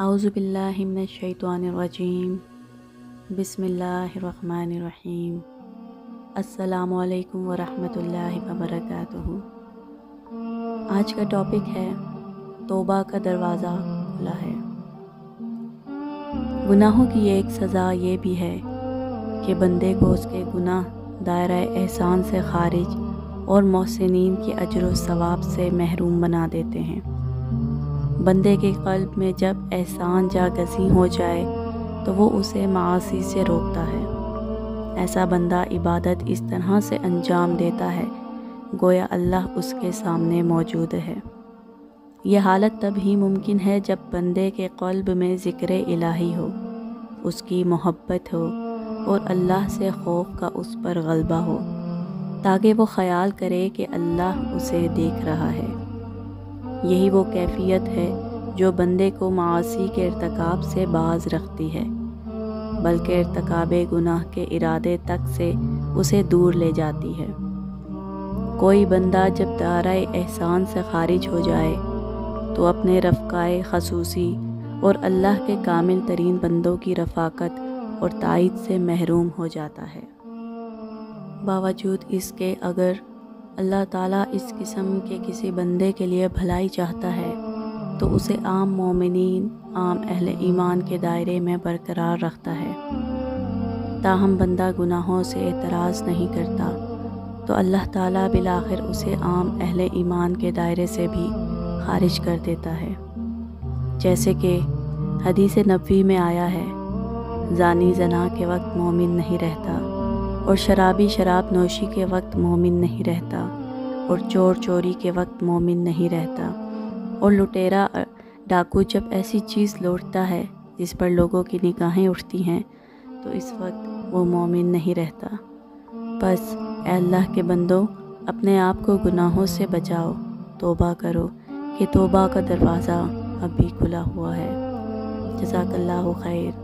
اعوذ باللہ من الشیطان الرجیم بسم اللہ الرحمن الرحیم السلام علیکم ورحمۃ اللہ وبرکاتہ۔ آج کا ٹاپک ہے توبہ کا دروازہ کھلا ہے۔ گناہوں کی ایک سزا یہ بھی ہے کہ بندے کو اس کے گناہ دائرہ احسان سے خارج اور محسنین کے اجر و ثواب سے محروم بنا دیتے ہیں۔ بندے کے قلب میں جب احسان جاگزیں ہو جائے تو وہ اسے معاصی سے روکتا ہے۔ ایسا بندہ عبادت اس طرح سے انجام دیتا ہے گویا اللہ اس کے سامنے موجود ہے۔ یہ حالت تب ہی ممکن ہے جب بندے کے قلب میں ذکر الہی ہو، اس کی محبت ہو اور اللہ سے خوف کا اس پر غلبہ ہو، تاکہ وہ خیال کرے کہ اللہ اسے دیکھ رہا ہے۔ یہی وہ کیفیت ہے جو بندے کو معاصی کے ارتکاب سے باز رکھتی ہے، بلکہ ارتکاب گناہ کے ارادے تک سے اسے دور لے جاتی ہے۔ کوئی بندہ جب دائرہ احسان سے خارج ہو جائے تو اپنے رفقائے خصوصی اور اللہ کے کامل ترین بندوں کی رفاقت اور تائید سے محروم ہو جاتا ہے۔ باوجود اس کے اگر اللہ تعالیٰ اس قسم کے کسی بندے کے لیے بھلائی چاہتا ہے تو اسے عام مومنین، عام اہل ایمان کے دائرے میں برقرار رکھتا ہے۔ تاہم بندہ گناہوں سے اعتراض نہیں کرتا تو اللہ تعالیٰ بالآخر اسے عام اہل ایمان کے دائرے سے بھی خارج کر دیتا ہے۔ جیسے کہ حدیث نبوی میں آیا ہے، زانی زنا کے وقت مومن نہیں رہتا، اور شرابی شراب نوشی کے وقت مومن نہیں رہتا، اور چور چوری کے وقت مومن نہیں رہتا، اور لٹیرا ڈاکو جب ایسی چیز لوٹتا ہے جس پر لوگوں کی نگاہیں اٹھتی ہیں تو اس وقت وہ مومن نہیں رہتا۔ بس اے اللہ کے بندوں، اپنے آپ کو گناہوں سے بچاؤ، توبہ کرو کہ توبہ کا دروازہ اب بھی کھلا ہوا ہے۔ جزاک اللہ خیر۔